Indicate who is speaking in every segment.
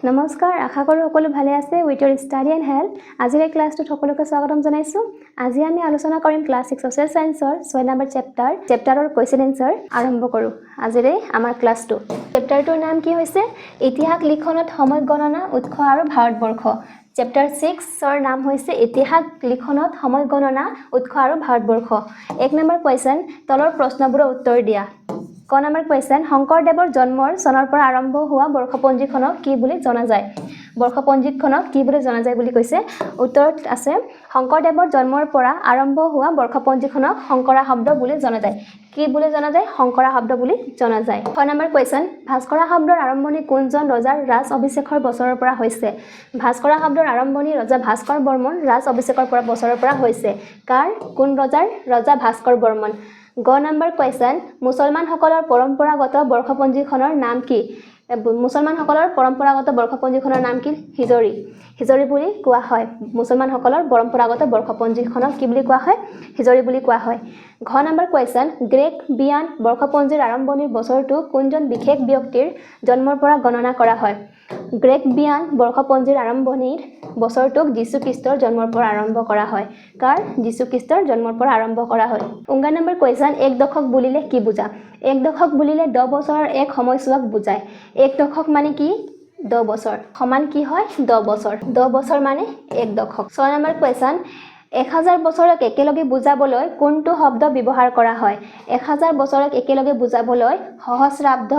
Speaker 1: নমস্কাৰ, আশা কৰোঁ সকলো ভালে আছে। With Euro study and health আজিৰ এই ক্লাছটোত সকলোকে স্বাগতম জনাইছোঁ। আজি আমি আলোচনা কৰিম ক্লাছ 6 ছ'চিয়েল ছায়েন্সৰ 6 নম্বৰ চেপ্টাৰৰ কুৱেশ্যন এনচাৰ আৰম্ভ কৰোঁ। আজিৰে আমাৰ ক্লাছটো চেপ্টাৰটোৰ নাম কি হৈছে ইতিহাস লিখনত সময় গণনা উৎস আৰু ভাৰতবৰ্ষ। চেপ্টাৰ 6ৰ নাম হৈছে ইতিহাস লিখনত সময় গণনা উৎস আৰু ভাৰতবৰ্ষ। 1 নম্বৰ কুৱেশ্যন তলৰ প্ৰশ্নবোৰৰ উত্তৰ দিয়া। ক নম্বৰ কুৱেশ্যন শংকৰদেৱৰ জন্মৰ চনৰ পৰা আৰম্ভ হোৱা বৰ্ষপঞ্জীখনক কি বুলি জনা যায়? বৰ্ষপঞ্জীখনক কি বুলি জনা যায় বুলি কৈছে। উত্তৰত আছে শংকৰদেৱৰ জন্মৰ পৰা আৰম্ভ হোৱা বৰ্ষপঞ্জীখনক শংকৰা শব্দ বুলি জনা যায়। কি বুলি জনা যায়? শংকৰা শব্দ বুলি জনা যায়। 6 নম্বৰ কুৱেশ্যন ভাস্কৰা শব্দৰ আৰম্ভণি কোনজন ৰজাৰ ৰাজ অভিষেকৰ বছৰৰ পৰা হৈছে? ভাস্কৰা শব্দৰ আৰম্ভণি ৰজা ভাস্কৰ বৰ্মন ৰাজ অভিষেকৰ বছৰৰ পৰা হৈছে। কাৰ? কোন ৰজাৰ? ৰজা ভাস্কৰ বৰ্মন। গ নম্বৰ কুৱেশ্যন মুছলমানসকলৰ পৰম্পৰাগত বৰ্ষপঞ্জীখনৰ নাম কি? মুছলমানসকলৰ পৰম্পৰাগত বৰ্ষপঞ্জীখনৰ নাম কি? হিজৰী। হিজৰী বুলি কোৱা হয়। মুছলমানসকলৰ পৰম্পৰাগত বৰ্ষপঞ্জীখনক কি বুলি কোৱা হয়? হিজৰী বুলি কোৱা হয়। ঘ নম্বৰ কুৱেশ্যন গ্ৰেক বিয়ান বৰ্ষপঞ্জীৰ আৰম্ভণিৰ বছৰটো কোনজন বিশেষ ব্যক্তিৰ জন্মৰ পৰা গণনা কৰা হয়? গ্ৰেক বিয়ান বৰ্ষপঞ্জীৰ আৰম্ভণিৰ বছৰটোক যীশুখ্ৰীষ্টৰ জন্মৰ পৰা আৰম্ভ কৰা হয়। কাৰ? যীশুখ্ৰীষ্টৰ জন্মৰ পৰা আৰম্ভ কৰা হয়। 19 নম্বৰ কুৱেশ্যন এক দশক বুলিলে কি বুজা? এক দশক বুলিলে 10 বছৰৰ এক সময়ছোৱাক বুজায়। এক দশক মানে কি? 10 বছৰ সমান কি হয়? 10 বছৰ। 10 বছৰ মানে এক দশক। 6 নম্বৰ কুৱেশ্যন 1000 বছৰক একেলগে বুজাবলৈ কোনটো শব্দ ব্যৱহাৰ কৰা হয়? 1000 বছৰক একেলগে বুজাবলৈ সহস্ৰাব্দ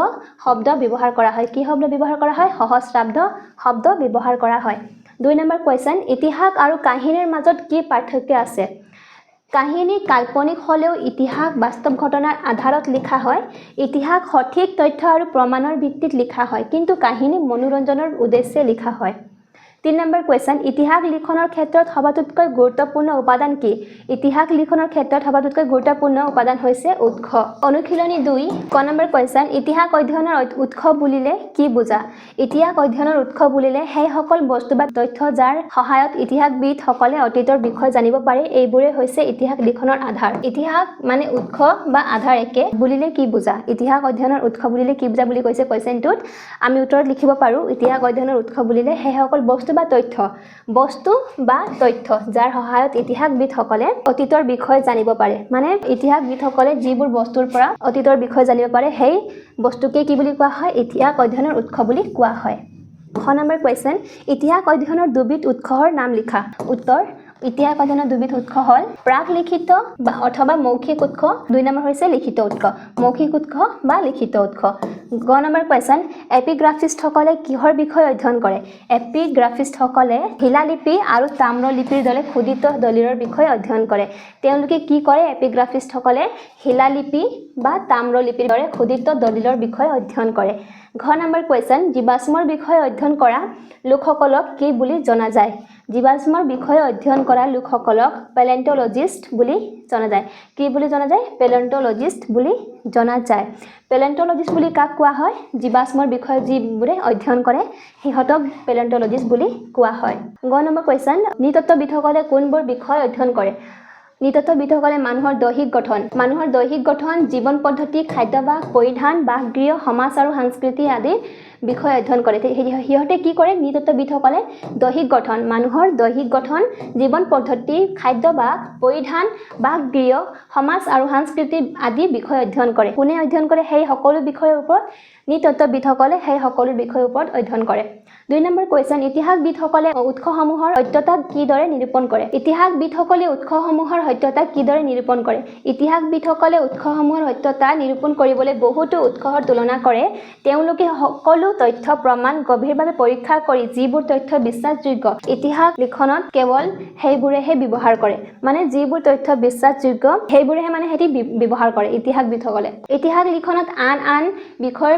Speaker 1: শব্দ ব্যৱহাৰ কৰা হয়। কি শব্দ ব্যৱহাৰ কৰা হয়? সহস্ৰাব্দ শব্দ ব্যৱহাৰ কৰা হয়। 2 নম্বৰ কুৱেশ্যন ইতিহাস আৰু কাহিনীৰ মাজত কি পাৰ্থক্য আছে? কাহিনী কাল্পনিক হ'লেও ইতিহাস বাস্তৱ ঘটনাৰ আধাৰত লিখা হয়। ইতিহাস সঠিক তথ্য আৰু প্ৰমাণৰ ভিত্তিত লিখা হয়, কিন্তু কাহিনী মনোৰঞ্জনৰ উদ্দেশ্যে লিখা হয়। 3 নম্বৰ কুৱেশ্যন ইতিহাস লিখনৰ ক্ষেত্ৰত সবাতোতকৈ গুৰুত্বপূৰ্ণ উপাদান কি? ইতিহাস লিখনৰ ক্ষেত্ৰত সবাতোতকৈ গুৰুত্বপূৰ্ণ উপাদান হৈছে উৎস। অনুশীলনী 2 ক নম্বৰ কুৱেশ্যন ইতিহাস অধ্যয়নৰ উৎস বুলিলে কি বুজা? ইতিহাস অধ্যয়নৰ উৎস বুলিলে সেইসকল বস্তু বা তথ্য যাৰ সহায়ত ইতিহাসবিদসকলে অতীতৰ বিষয়ে জানিব পাৰে, এইবোৰে হৈছে ইতিহাস লিখনৰ আধাৰ। ইতিহাস মানে উৎস বা আধাৰ একে বুলিলে কি বুজা? ইতিহাস অধ্যয়নৰ উৎস বুলিলে কি বুজা বুলি কৈছে কুৱেশ্যনটোত। আমি উত্তৰত লিখিব পাৰোঁ ইতিহাস অধ্যয়নৰ উৎস বুলিলে সেইসকল বস্তু বা তথ্য যাৰ সহায়ত ইতিহাসবিদসকলে অতীতৰ বিষয়ে জানিব পাৰে। মানে ইতিহাসবিদসকলে যিবোৰ বস্তুৰ পৰা অতীতৰ বিষয়ে জানিব পাৰে সেই বস্তুকে কি বুলি কোৱা হয়? ইতিহাস অধ্যয়নৰ উৎস বুলি কোৱা হয়। 6 নম্বৰ কুৱেশ্যন ইতিহাস অধ্যয়নৰ দুবিধ উৎসৰ নাম লিখা। উত্তৰ ইতিহাস অধ্যয়নৰ দুবিধ উৎস হ'ল প্ৰাক লিখিত অথবা মৌখিক উৎস। 2 নম্বৰ হৈছে লিখিত উৎস। মৌখিক উৎস বা লিখিত উৎস। গ নম্বৰ কুৱেশ্যন এপিগ্ৰাফিষ্টসকলে কিহৰ বিষয়ে অধ্যয়ন কৰে? এপিগ্ৰাফিষ্টসকলে শিলালিপি আৰু তাম্ৰলিপিৰ দৰে খোদিত দলিলৰ বিষয়ে অধ্যয়ন কৰে। তেওঁলোকে কি কৰে? এপিগ্ৰাফিষ্টসকলে শিলালিপি বা তাম্ৰলিপিৰ দৰে খোদিত দলিলৰ বিষয়ে অধ্যয়ন কৰে। ঘ নম্বৰ কুৱেশ্যন জীৱাশ্মৰ বিষয়ে অধ্যয়ন কৰা লোকসকলক কি বুলি জনা যায়? জীৱাশ্মৰ বিষয়ে অধ্যয়ন কৰা লোকসকলক পেলেণ্টলজিষ্ট বুলি জনা যায়। কি বুলি জনা যায়? পেলেণ্টলজিষ্ট বুলি জনা যায়। পেলেণ্টলজিষ্ট বুলি কাক কোৱা হয়? জীৱাশ্মৰ বিষয়ে যিবোৰে অধ্যয়ন কৰে সিহঁতক পেলেণ্টলজিষ্ট বুলি কোৱা হয়। গ নম্বৰ কুৱেশ্যন নৃতত্ত্ববিদসকলে কোনবোৰ বিষয় অধ্যয়ন কৰে? নৃতত্ত্ববিদসকলে মানুহৰ দৈহিক গঠন, জীৱন পদ্ধতি, খাদ্যাভ্যাস, পৰিধান, বাসগৃহ, সমাজ আৰু সংস্কৃতি আদি বিষয় অধ্যয়ন কৰে। সিহঁতে কি কৰে? নৃতত্ত্ববিদসকলে মানুহৰ দৈহিক গঠন, জীৱন পদ্ধতি, খাদ্যাভ্যাস, পৰিধান, বাসগৃহ, সমাজ আৰু সংস্কৃতি আদি বিষয় অধ্যয়ন কৰে। কোনে অধ্যয়ন কৰে? সেই সকলো বিষয়ৰ ওপৰত নৃতত্ত্ববিদসকলে সেই সকলো বিষয়ৰ ওপৰত অধ্যয়ন কৰে। 2 নম্বৰ কুৱেশ্যন ইতিহাসবিদসকলে উৎসসমূহৰ সত্যতা কিদৰে নিৰূপণ কৰে? ইতিহাসবিদসকলে উৎসসমূহৰ সত্যতা কিদৰে নিৰূপণ কৰে? ইতিহাসবিদসকলে উৎসসমূহৰ সত্যতা নিৰূপণ কৰিবলৈ বহুতো উৎসৰ তুলনা কৰে। তেওঁলোকে সকলো তথ্য প্ৰমাণ গভীৰভাৱে পৰীক্ষা কৰি যিবোৰ তথ্য বিশ্বাসযোগ্য ইতিহাস লিখনত কেৱল সেইবোৰেহে ব্যৱহাৰ কৰে। মানে যিবোৰ তথ্য বিশ্বাসযোগ্য সেইবোৰেহে মানে সিহঁতি ব্যৱহাৰ কৰে ইতিহাসবিদসকলে। ইতিহাস লিখনত আন বিষয়ৰ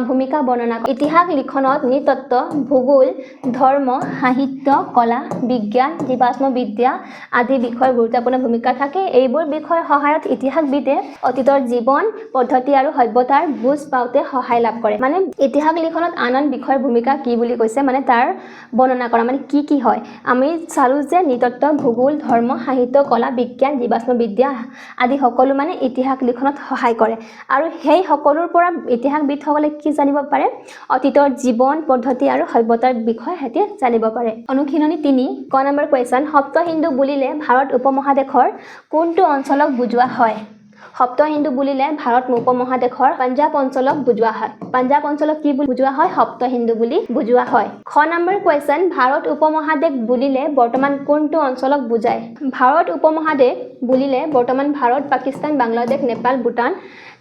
Speaker 1: ভূমিকা বৰ্ণনা কৰে। ইতিহাস লিখনত নৃতত্ত্ব, ভূগোল, ধৰ্ম, সাহিত্য, কলা, বিজ্ঞান, জীৱাশ্মবিদ্যা আদি বিষয়ৰ গুৰুত্বপূৰ্ণ ভূমিকা থাকে। এইবোৰ বিষয়ৰ সহায়ত ইতিহাসবিদে অতীতৰ জীৱন পদ্ধতি আৰু সভ্যতাৰ বুজ পাওঁতে সহায় লাভ কৰে। মানে ইতিহাস লিখনত আন বিষয়ৰ ভূমিকা কি বুলি কৈছে মানে তাৰ বৰ্ণনা কৰা মানে কি হয়। আমি চালোঁ যে নৃতত্ত্ব, ভূগোল, ধৰ্ম, সাহিত্য, কলা, বিজ্ঞান, জীৱাশ্মবিদ্যা আদি সকলো মানে ইতিহাস লিখনত সহায় কৰে। আৰু সেই সকলোৰ পৰা ইতিহাসবিদসকলে কি জানিব পাৰে? অতীতৰ জীৱন পদ্ধতি আৰু সভ্যতা সভ্যতাৰ বিষয়ে হেতি জানিব পাৰে অনুশীলনী 3 ক নম্বৰ কোৱেশ্চন সপ্ত হিন্দু বুলিলে ভাৰত উপমহাদেশৰ কোনটো অঞ্চলক বুজোৱা হয় সপ্ত হিন্দু বুলিলে ভাৰত উপমহাদেশৰ পঞ্জাব অঞ্চলক বুজোৱা হয় পঞ্জাব অঞ্চলক কি বুলি বুজোৱা হয় সপ্ত হিন্দু বুলি বুজোৱা হয় খ নম্বৰ কোৱেশ্চন ভাৰত উপমহাদেশ বুলিলে বৰ্তমান কোনটো অঞ্চলক বুজায় ভাৰত উপমহাদেশ বুলিলে বৰ্তমান ভাৰত পাকিস্তান বাংলাদেশ নেপাল ভূটান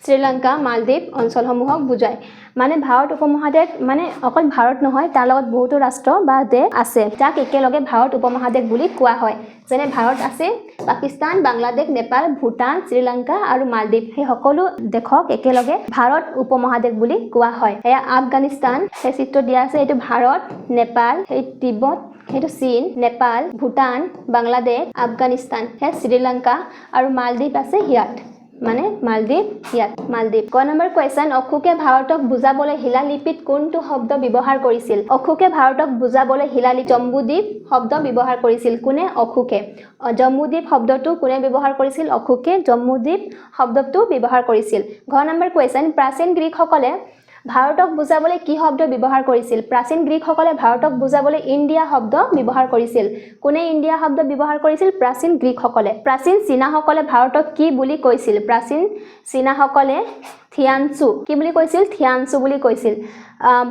Speaker 1: শ্ৰীলংকা মালদ্বীপ অঞ্চলসমূহক বুজায় মানে ভাৰত উপমহাদেশ মানে অকল ভাৰত নহয় তাৰ লগত বহুতো ৰাষ্ট্ৰ বা দেশ আছে যাক একেলগে ভাৰত উপমহাদেশ বুলি কোৱা হয় যেনে ভাৰত আছে পাকিস্তান বাংলাদেশ নেপাল ভূটান শ্ৰীলংকা আৰু মালদ্বীপ সেই সকলো দেশক একেলগে ভাৰত উপমহাদেশ বুলি কোৱা হয় এয়া আফগানিস্তান সেই চিত্ৰ দিয়া আছে এটো ভাৰত নেপাল সেই তিব্বত হেতু চীন নেপাল ভূটান বাংলাদেশ আফগানিস্তান হে শ্ৰীলংকা আৰু মালদ্বীপ আছে হিয়াত মানে মালদ্বীপ ক নম্বৰ কোৱেশ্চন অশোকে ভাৰতক বুজাবলৈ শিলালিপিত কোনটো শব্দ ব্যৱহাৰ কৰিছিল অশোকে ভাৰতক বুজাবলৈ শিলালিপি জম্বুদ্বীপ শব্দ ব্যৱহাৰ কৰিছিল কোনে অশোকে জম্বুদ্বীপ শব্দটো কোনে ব্যৱহাৰ কৰিছিল অশোকে জম্বুদ্বীপ শব্দটো ব্যৱহাৰ কৰিছিল ঘ নম্বৰ কোৱেশ্চন প্ৰাচীন গ্ৰীকসকলে ভাৰতক বুজাবলৈ কি শব্দ ব্যৱহাৰ কৰিছিল প্ৰাচীন গ্ৰীকসকলে ভাৰতক বুজাবলৈ ইণ্ডিয়া শব্দ ব্যৱহাৰ কৰিছিল কোনে ইণ্ডিয়া শব্দ ব্যৱহাৰ কৰিছিল প্ৰাচীন গ্ৰীকসকলে প্ৰাচীন চীনাসকলে ভাৰতক কি বুলি কৈছিল প্ৰাচীন চীনাসকলে থিয়ানচু কি বুলি কৈছিল থিয়ানচু বুলি কৈছিল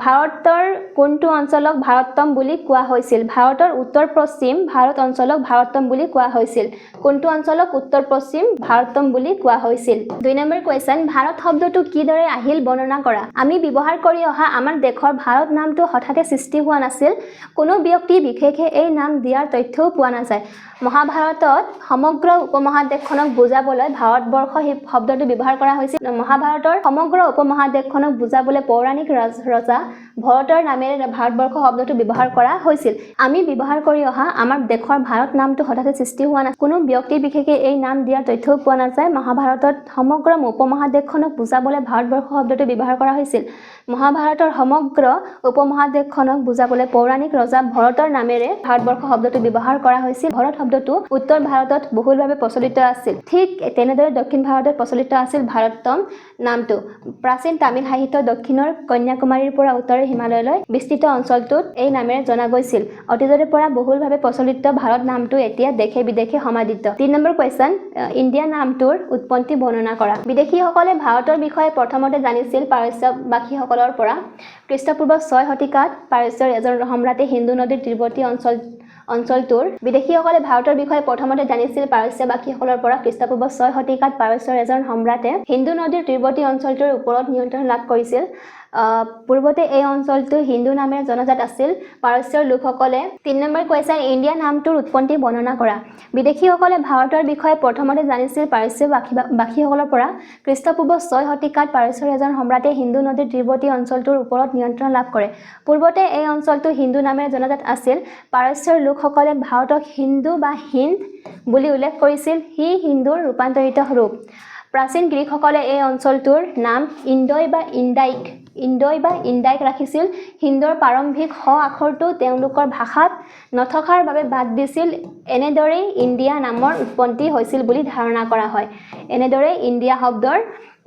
Speaker 1: ভাৰতৰ কোনটো অঞ্চলক ভাৰতম বুলি কোৱা হৈছিল ভাৰতৰ উত্তৰ পশ্চিম ভাৰত অঞ্চলক ভাৰতম বুলি কোৱা হৈছিল কোনটো অঞ্চলক উত্তৰ পশ্চিম ভাৰতম বুলি কোৱা হৈছিল 2 নম্বৰ কোৱেশ্চন ভাৰত শব্দটো কিদৰে আহিল বৰ্ণনা কৰা আমি ব্যৱহাৰ কৰি অহা আমাৰ দেশৰ ভাৰত নামটো হঠাতে সৃষ্টি হোৱা নাছিল কোনো ব্যক্তি বিশেষে এই নাম দিয়াৰ তথ্যও পোৱা নাযায় মহাভাৰতত সমগ্ৰ উপমহাদেশখনক বুজাবলৈ ভাৰতবৰ্ষ এই শব্দটো ব্যৱহাৰ কৰা হৈছিল মহাভাৰতৰ সমগ্ৰ উপমহাদেশখনক বুজাবলৈ পৌৰাণিক ৰজা ভৰতৰ নামেৰে ভাৰতবৰ্ষ শব্দটো ব্যৱহাৰ কৰা হৈছিল আমি ব্যৱহাৰ কৰি অহা আমাৰ দেশৰ ভাৰত নামটো হঠাতে সৃষ্টি হোৱা নাই কোনো ব্যক্তি বিশেষে এই নাম দিয়াৰ তথ্যও পোৱা নাযায় মহাভাৰতত সমগ্ৰ উপমহাদেশখনক বুজাবলৈ ভাৰতবৰ্ষ শব্দটো ব্যৱহাৰ কৰা হৈছিল মহাভাৰতৰ সমগ্ৰ উপমহাদেশখনক বুজাবলৈ পৌৰাণিক ৰজা ভৰতৰ নামেৰে ভাৰতবৰ্ষ শব্দটো ব্যৱহাৰ কৰা হৈছিল ভৰত শব্দটো উত্তৰ ভাৰতত বহুলভাৱে প্ৰচলিত আছিল ঠিক তেনেদৰে দক্ষিণ ভাৰতত প্ৰচলিত আছিল ভাৰতম নামটো প্ৰাচীন তামিল সাহিত্য দক্ষিণৰ কন্যাকুমাৰীৰ পৰা উত্তৰৰ হিমালয়লৈ বিস্তৃত অঞ্চলটোত এই নামেৰে জনা গৈছিল অতীজৰে পৰা বহুলভাৱে প্ৰচলিত ভাৰত নামটো এতিয়া দেশে বিদেশে সমাদিত 3 নম্বৰ কোৱেশ্চন ইণ্ডিয়া নামটোৰ উৎপত্তি বৰ্ণনা কৰা বিদেশীসকলে ভাৰতৰ বিষয়ে প্ৰথমতে জানিছিল পাৰস্যবাসীসকলৰ পৰা খ্ৰীষ্টপূৰ্ব 6 শতিকাত পাৰস্যৰ এজন সম্ৰাটে হিন্দু নদীৰ তীৰৱৰ্তী অঞ্চলটোৰ বিদেশীসকলে ভাৰতৰ বিষয়ে প্ৰথমতে জানিছিল পাৰস্যবাসীসকলৰ পৰা খ্ৰীষ্টপূৰ্ব 6 শতিকাত পাৰস্যৰ এজন সম্ৰাটে হিন্দু নদীৰ তীৰৱৰ্তী অঞ্চলটোৰ ওপৰত নিয়ন্ত্ৰণ লাভ কৰিছিল পূৰ্বতে এই অঞ্চলটো হিন্দু নামেৰে জনাজাত আছিল পাৰস্যৰ লোকসকলে 3 নম্বৰ কোৱেশ্চন ইণ্ডিয়া নামটোৰ উৎপত্তি বৰ্ণনা কৰা বিদেশীসকলে ভাৰতৰ বিষয়ে প্ৰথমতে জানিছিল পাৰস্যবাসীসকলৰ পৰা খ্ৰীষ্টপূৰ্ব 6 শতিকাত পাৰস্যৰ এজন সম্ৰাটে হিন্দু নদীৰ তীৰৱৰ্তী অঞ্চলটোৰ ওপৰত নিয়ন্ত্ৰণ লাভ কৰে পূৰ্বতে এই অঞ্চলটো হিন্দু নামেৰে জনাজাত আছিল পাৰস্যৰ লোকসকলে ভাৰতক হিন্দু বা হিন্দ বুলি উল্লেখ কৰিছিল হি হিন্দুৰ ৰূপান্তৰিত ৰূপ প্ৰাচীন গ্ৰীকসকলে এই অঞ্চলটোৰ নাম ইণ্ডয় বা ইণ্ডাইক ৰাখিছিল হিন্দুৰ প্ৰাৰম্ভিক হ আখৰটো তেওঁলোকৰ ভাষাত নথকাৰ বাবে বাদ দিছিল এনেদৰে ইণ্ডিয়া নামৰ উৎপত্তি হৈছিল বুলি ধাৰণা কৰা হয় এনেদৰে ইণ্ডিয়া শব্দৰ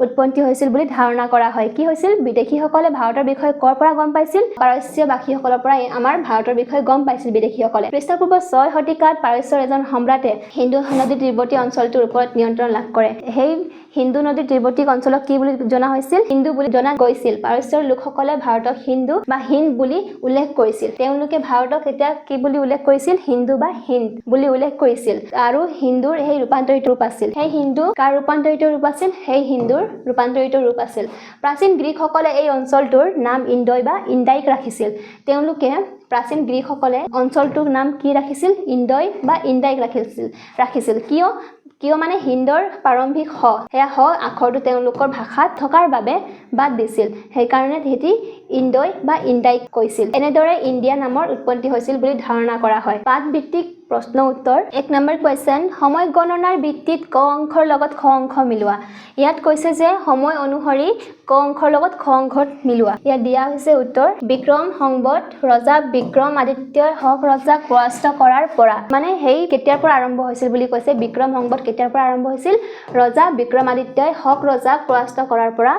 Speaker 1: উৎপত্তি হৈছিল বুলি ধাৰণা কৰা হয় কি হৈছিল বিদেশীসকলে ভাৰতৰ বিষয়ে কৰ পৰা গম পাইছিল পাৰস্যবাসীসকলৰ পৰা আমাৰ ভাৰতৰ বিষয়ে গম পাইছিল বিদেশীসকলে খ্ৰীষ্টপূৰ্ব 6 শতিকাত পাৰস্যৰ এজন সম্ৰাটে হিন্দু নদীৰ তীৰৱৰ্তী অঞ্চলটোৰ ওপৰত নিয়ন্ত্ৰণ লাভ কৰে সেই হিন্দু নদীৰ তীৰৱৰ্তী অঞ্চলক কি বুলি জনা হৈছিল হিন্দু বুলি জনা গৈছিল পাৰস্যৰ লোকসকলে ভাৰতক হিন্দু বা হিন্দ বুলি উল্লেখ কৰিছিল তেওঁলোকে ভাৰতক এতিয়া কি বুলি উল্লেখ কৰিছিল হিন্দু বা হিন্দ বুলি উল্লেখ কৰিছিল আৰু হিন্দুৰ এই ৰূপান্তৰিত ৰূপ আছিল সেই হিন্দু কাৰ ৰূপান্তৰিত ৰূপ আছিল সেই হিন্দুৰ ৰূপান্তৰিত ৰূপ আছিল প্ৰাচীন গ্ৰীকসকলে এই অঞ্চলটোৰ নাম ইণ্ডয় বা ইণ্ডাইক ৰাখিছিল তেওঁলোকে প্ৰাচীন গ্ৰীকসকলে অঞ্চলটোৰ নাম কি ৰাখিছিল ইণ্ডয় বা ইণ্ডাইক ৰাখিছিল কিয় মানে হিন্দুৰ প্ৰাৰম্ভিক হ সেয়া হ আখৰটো তেওঁলোকৰ ভাষাত থকাৰ বাবে বাদ দিছিল সেইকাৰণে হেতি ইণ্ডয় বা ইণ্ডাইক কৈছিল এনেদৰে ইণ্ডিয়া নামৰ উৎপত্তি হৈছিল বুলি ধাৰণা কৰা হয় পাঠ ভিত্তিক প্ৰশ্ন উত্তৰ 1 নম্বৰ কোৱেশ্চন সময় গণনাৰ ভিত্তিত ক অংশৰ লগত খ অংশ মিলোৱা ইয়াত কৈছে যে সময় অনুসৰি ক অংশৰ লগত খ অংশত মিলোৱা ইয়াত দিয়া হৈছে উত্তৰ বিক্ৰম সংবত ৰজা বিক্ৰম আদিত্যই হক ৰজাক পৰাস্ত কৰাৰ পৰা মানে হেই কেতিয়াৰ পৰা আৰম্ভ হৈছিল বুলি কৈছে বিক্ৰম সংবত কেতিয়াৰ পৰা আৰম্ভ হৈছিল ৰজা বিক্ৰমাদিত্যই হক ৰজাক পৰাস্ত কৰাৰ পৰা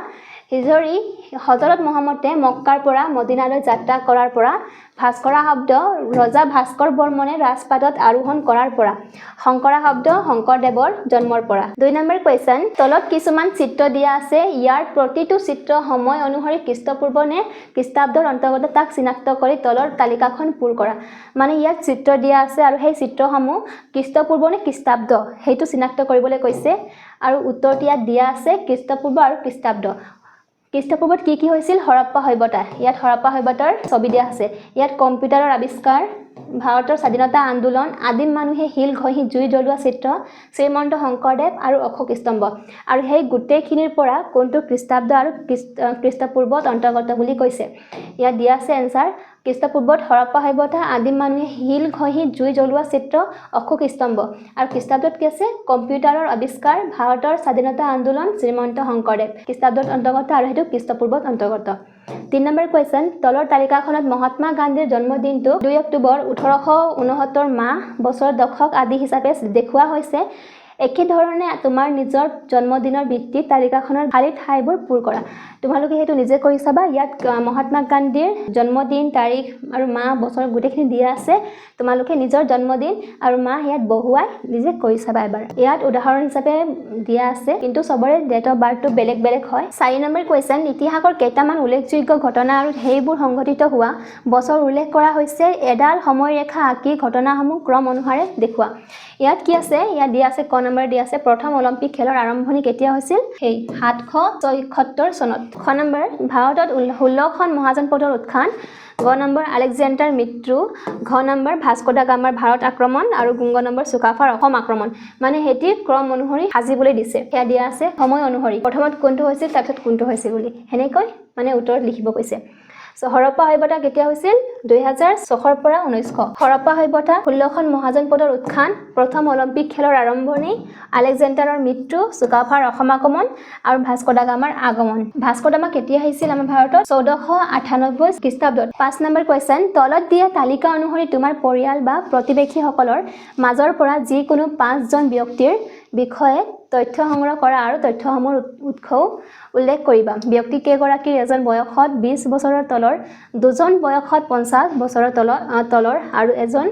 Speaker 1: হিজৰি হজৰত মহম্মদে মক্কাৰ পৰা মদিনালৈ যাত্ৰা কৰাৰ পৰা ভাস্কৰা শব্দ ৰজা ভাস্কৰ বৰ্মনে ৰাজপাটত আৰোহণ কৰাৰ পৰা শংকৰা শব্দ শংকৰদেৱৰ জন্মৰ পৰা 2 নম্বৰ কোৱেশ্চন তলত কিছুমান চিত্ৰ দিয়া আছে ইয়াৰ প্ৰতিটো চিত্ৰ সময় অনুসৰি খ্ৰীষ্টপূৰ্ব নে খ্ৰীষ্টাব্দৰ অন্তৰ্গত তাক চিনাক্ত কৰি তলৰ তালিকাখন পূৰ কৰা মানে ইয়াত চিত্ৰ দিয়া আছে আৰু সেই চিত্ৰসমূহ খ্ৰীষ্টপূৰ্ব নে খ্ৰীষ্টাব্দ সেইটো চিনাক্ত কৰিবলৈ কৈছে আৰু উত্তৰটি ইয়াত দিয়া আছে খ্ৰীষ্টপূৰ্ব আৰু খ্ৰীষ্টাব্দ খ্ৰীষ্টপূৰ্বত কি হৈছিল হৰপ্পা সভ্যতা ইয়াত হৰপ্পা সভ্যতাৰ ছবি দিয়া আছে ইয়াত কম্পিউটাৰৰ আৱিষ্কাৰ ভাৰতৰ স্বাধীনতা আন্দোলন আদিম মানুহে হিল ঘঁহি জুই জ্বলোৱা চিত্ৰ শ্ৰীমন্ত শংকৰদেৱ আৰু অশোক স্তম্ভ আৰু সেই গোটেইখিনিৰ পৰা কোনটো খ্ৰীষ্টাব্দ আৰু খ্ৰীষ্টপূৰ্বত অন্তৰ্গত বুলি কৈছে ইয়াত দিয়া আছে এনসাৰ খ্ৰীষ্টপূৰ্বত হৰপ্পা সভ্যতা আদিম মানুহে হিল ঘঁহি জুই জ্বলোৱা চিত্ৰ অশোক স্তম্ভ আৰু খ্ৰীষ্টাব্দত কি আছে কম্পিউটাৰৰ আৱিষ্কাৰ ভাৰতৰ স্বাধীনতা আন্দোলন শ্ৰীমন্ত শংকৰদেৱ খ্ৰীষ্টাব্দত অন্তৰ্গত আৰু সেইটো খ্ৰীষ্টপূৰ্বত অন্তৰ্গত 3 নম্বৰ কোৱেশ্চন তলৰ তালিকাখনত মহাত্মা গান্ধীৰ জন্মদিনটো 2 অক্টোবৰ 1869 মাহ বছৰ দশক আদি হিচাপে দেখুওৱা হৈছে একে ধৰণে তোমাৰ নিজৰ জন্মদিনৰ ভিত্তিত তালিকাখনৰ খালী ঠাইবোৰ পূৰ কৰা তোমালোকে হেতু নিজে কৰি চাবা ইয়াত মহাত্মা গান্ধীৰ জন্মদিন তাৰিখ আৰু মাহ বছৰ গোটেইখিনি দিয়া আছে তোমালোকে নিজৰ জন্মদিন আৰু মাহ ইয়াত বহুৱাই নিজে কৰি চাবা এবাৰ ইয়াত উদাহৰণ হিচাপে দিয়া আছে কিন্তু সবৰে ডেট অফ বাৰ্থটো বেলেগ বেলেগ হয় 4 নম্বৰ কোৱেশ্চন ইতিহাসৰ কেইটামান উল্লেখযোগ্য ঘটনা আৰু সেইবোৰ সংঘটিত হোৱা বছৰ উল্লেখ কৰা হৈছে এডাল সময়ৰেখা আঁকি ঘটনাসমূহ ক্ৰম অনুসাৰে দেখুওৱা ইয়াত কি আছে ইয়াত দিয়া আছে ক নম্বৰ দিয়া আছে প্ৰথম অলিম্পিক খেলৰ আৰম্ভণি কেতিয়া হৈছিল সেই 776 চনত খ নম্বৰ ভাৰতত 16খন মহাজনপথৰ উত্থান গ নম্বৰ আলেকজেণ্ডাৰ মৃত্যু ঘ নম্বৰ ভাস্কো দা গামাৰ ভাৰত আক্ৰমণ আৰু গুংগ নম্বৰ চুকাফাৰ অসম আক্ৰমণ মানে হেতি ক্ৰম অনুসৰি সাজিবলৈ দিছে সেয়া দিয়া আছে সময় অনুসৰি প্ৰথমত কোনটো হৈছিল তাৰপিছত কোনটো হৈছিল বুলি হেনেকৈ মানে উত্তৰত লিখিব কৈছে হৰপ্পা সভ্যতা কেতিয়া হৈছিল 2006 পৰা 1900 হৰপ্পা সভ্যতা 16খন মহাজনপথৰ উত্থান প্ৰথম অলিম্পিক খেলৰ আৰম্ভণি আলেকজেণ্ডাৰৰ মৃত্যু চুকাফাৰ অসম আক্ৰমণ আৰু ভাস্কো দা গামাৰ আগমন ভাস্কো দা গামা কেতিয়া আহিছিল আমাৰ ভাৰতত 1498 খ্ৰীষ্টাব্দত 5 নম্বৰ কোৱেশ্চন তলত দিয়া তালিকা অনুসৰি তোমাৰ পৰিয়াল বা প্ৰতিবেশীসকলৰ মাজৰ পৰা যিকোনো 5 জন ব্যক্তিৰ বিষয়ে তথ্য সংগ্ৰহ কৰা আৰু তথ্যসমূহৰ উৎসও উল্লেখ কৰিবা ব্যক্তি কেইগৰাকীৰ এজন বয়সত 20 বছৰৰ তলৰ দুজন বয়সত 50 বছৰৰ তলৰ আৰু এজন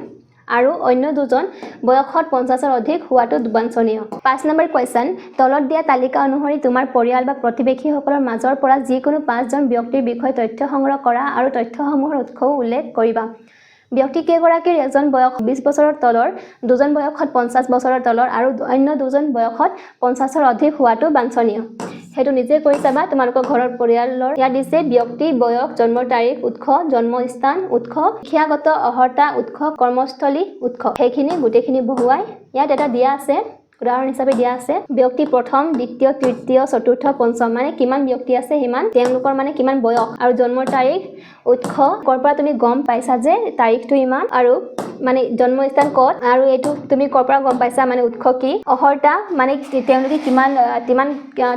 Speaker 1: আৰু অন্য দুজন বয়সত 50ৰ অধিক হোৱাটো বাঞ্ছনীয় 5 নম্বৰ কোৱেশ্চন তলত দিয়া তালিকা অনুসৰি তোমাৰ পৰিয়াল বা প্ৰতিবেশীসকলৰ মাজৰ পৰা যিকোনো 5 জন ব্যক্তিৰ বিষয়ে তথ্য সংগ্ৰহ কৰা আৰু তথ্যসমূহৰ উৎসও উল্লেখ কৰিবা ব্যক্তি কেইগৰাকীৰ এজন বয়স 20 বছৰৰ তলৰ দুজন বয়সত 50 বছৰৰ তলৰ আৰু অন্য দুজন বয়সত 50ৰ অধিক হোৱাটো বাঞ্ছনীয় হেতু নিজে কৰি চাবা তোমালোকৰ ঘৰৰ পৰিয়ালৰ ইয়াত দিছে ব্যক্তি বয়স জন্মৰ তাৰিখ উৎস জন্মস্থান উৎস শিক্ষাগত অৰ্হতা উৎস কৰ্মস্থলী উৎস সেইখিনি গোটেইখিনি বহুৱাই ইয়াত এটা দিয়া আছে উদাহৰণ হিচাপে দিয়া আছে ব্যক্তি প্ৰথম দ্বিতীয় তৃতীয় চতুৰ্থ পঞ্চম মানে কিমান ব্যক্তি আছে হিমান তেওঁলোকৰ মানে কিমান বয়স আৰু জন্মৰ তাৰিখ উৎস কৰ পৰা তুমি গম পাইছা যে তাৰিখটো ইমান আৰু মানে জন্মস্থান ক'ত আৰু এইটো তুমি কৰ পৰা গম পাইছা মানে উৎস কি অৰ্হতা মানে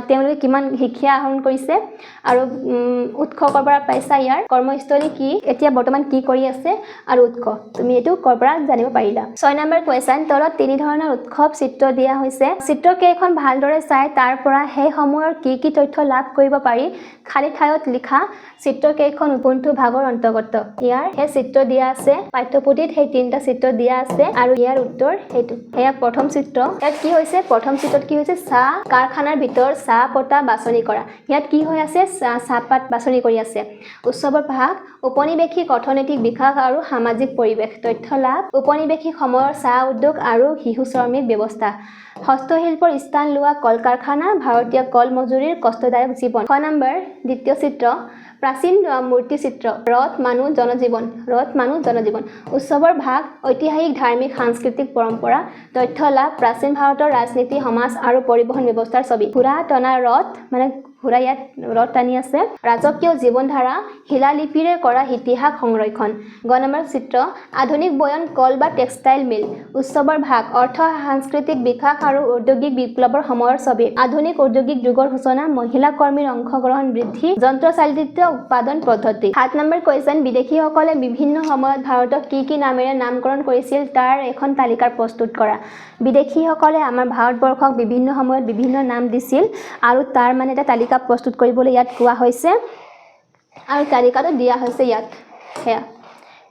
Speaker 1: তেওঁলোকে কিমান শিক্ষা আহৰণ কৰিছে আৰু উৎস কৰ পৰা পাইছা ইয়াৰ কৰ্মস্থলী কি এতিয়া বৰ্তমান কি কৰি আছে আৰু উৎস তুমি এইটো কৰ পৰা জানিব পাৰিলা 6 নম্বৰ কোৱেশ্চন তলত তিনি ধৰণৰ উৎসৱ চিত্ৰ দিয়া হৈছে চিত্ৰকেইখন ভালদৰে চাই তাৰ পৰা সেই সময়ৰ কি তথ্য লাভ কৰিব পাৰি খালি ঠাইত লিখা চিত্ৰকেইখন উপন্তু ভাগৰ অন্তৰ্গত ইয়াৰ সেই চিত্ৰ দিয়া আছে পাঠ্যপুথিত সেই তিনিটা চিত্ৰ দিয়া আছে আৰু ইয়াৰ উত্তৰ হেতু হেয়া প্ৰথম চিত্ৰ ইয়াত কি হৈছে প্ৰথম চিত্ৰত কি হৈছে চাহ কাৰখানাৰ ভিতৰ চাহ পতা বাছনি কৰা ইয়াত কি হৈ আছে চাহপাত বাছনি কৰি আছে উৎসৱৰ ভাগ উপনিবেশিক অৰ্থনৈতিক বিকাশ আৰু সামাজিক পৰিৱেশ তথ্য লাভ উপনিবেশিক সময়ৰ চাহ উদ্যোগ আৰু শিশু শ্ৰমিক ব্যৱস্থা হস্তশিল্পৰ স্থান লোৱা কল কাৰখানা ভাৰতীয় কল মজুৰিৰ কষ্টদায়ক জীৱন 6 নম্বৰ দ্বিতীয় চিত্ৰ প্ৰাচীন মূৰ্তি চিত্ৰ ৰথ মানুহ জনজীৱন উৎসৱৰ ভাগ ঐতিহাসিক ধাৰ্মিক সাংস্কৃতিক পৰম্পৰা তথ্য লাভ প্ৰাচীন ভাৰতৰ ৰাজনীতি সমাজ আৰু পৰিবহণ ব্যৱস্থাৰ ছবি ঘোঁৰা টনা ৰথ মানে ঘোঁৰা ইয়াত ৰথ টানি আছে ৰাজকীয় জীৱনধাৰা শিলালিপিৰে কৰা ইতিহাস সংৰক্ষণ গ নম্বৰ চিত্ৰ আধুনিক বয়ন কল বা টেক্সটাইল মিল উৎসৱৰ ভাগ অৰ্থ সাংস্কৃতিক বিকাশ আৰু ঔদ্যোগিক বিপ্লৱৰ সময়ৰ ছবি আধুনিক ঔদ্যোগিক যুগৰ সূচনা মহিলা কৰ্মীৰ অংশগ্ৰহণ বৃদ্ধি যন্ত্ৰচালিত উৎপাদন পদ্ধতি 7 নম্বৰ কোৱেশ্চন বিদেশীসকলে বিভিন্ন সময়ত ভাৰতক কি নামেৰে নামকৰণ কৰিছিল তাৰ এখন তালিকা প্ৰস্তুত কৰা বিদেশীসকলে আমাৰ ভাৰতবৰ্ষক বিভিন্ন সময়ত বিভিন্ন নাম দিছিল আৰু তাৰ মানে এটা তালিকা তালিকা প্ৰস্তুত কৰিবলৈ ইয়াত কোৱা হৈছে আৰু তালিকাটো দিয়া হৈছে ইয়াত হেয়া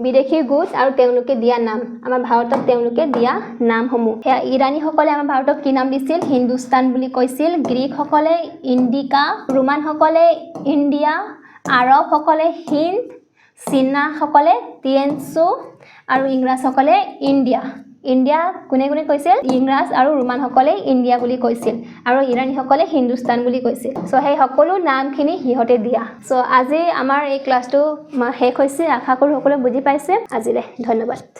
Speaker 1: বিদেশী গোট আৰু তেওঁলোকে দিয়া নাম আমাৰ ভাৰতক তেওঁলোকে দিয়া নামসমূহ হেয়া ইৰানীসকলে আমাৰ ভাৰতক কি নাম দিছিল হিন্দুস্তান বুলি কৈছিল গ্ৰীকসকলে ইণ্ডিকা ৰোমানসকলে ইণ্ডিয়া আৰবসকলে হিন্দ চীনাসকলে টিয়েনছু আৰু ইংৰাজসকলে ইণ্ডিয়া ইণ্ডিয়া কোনে কোনে কৈছিল ইংৰাজ আৰু ৰোমানসকলে ইণ্ডিয়া বুলি কৈছিল আৰু ইৰানীসকলে হিন্দুস্তান বুলি কৈছিল সো সেই সকলো নামখিনি হিহতে দিয়া সো আজি আমাৰ এই ক্লাছটো শেষ হৈছে আশা কৰোঁ সকলোৱে বুজি পাইছে আজিলৈ ধন্যবাদ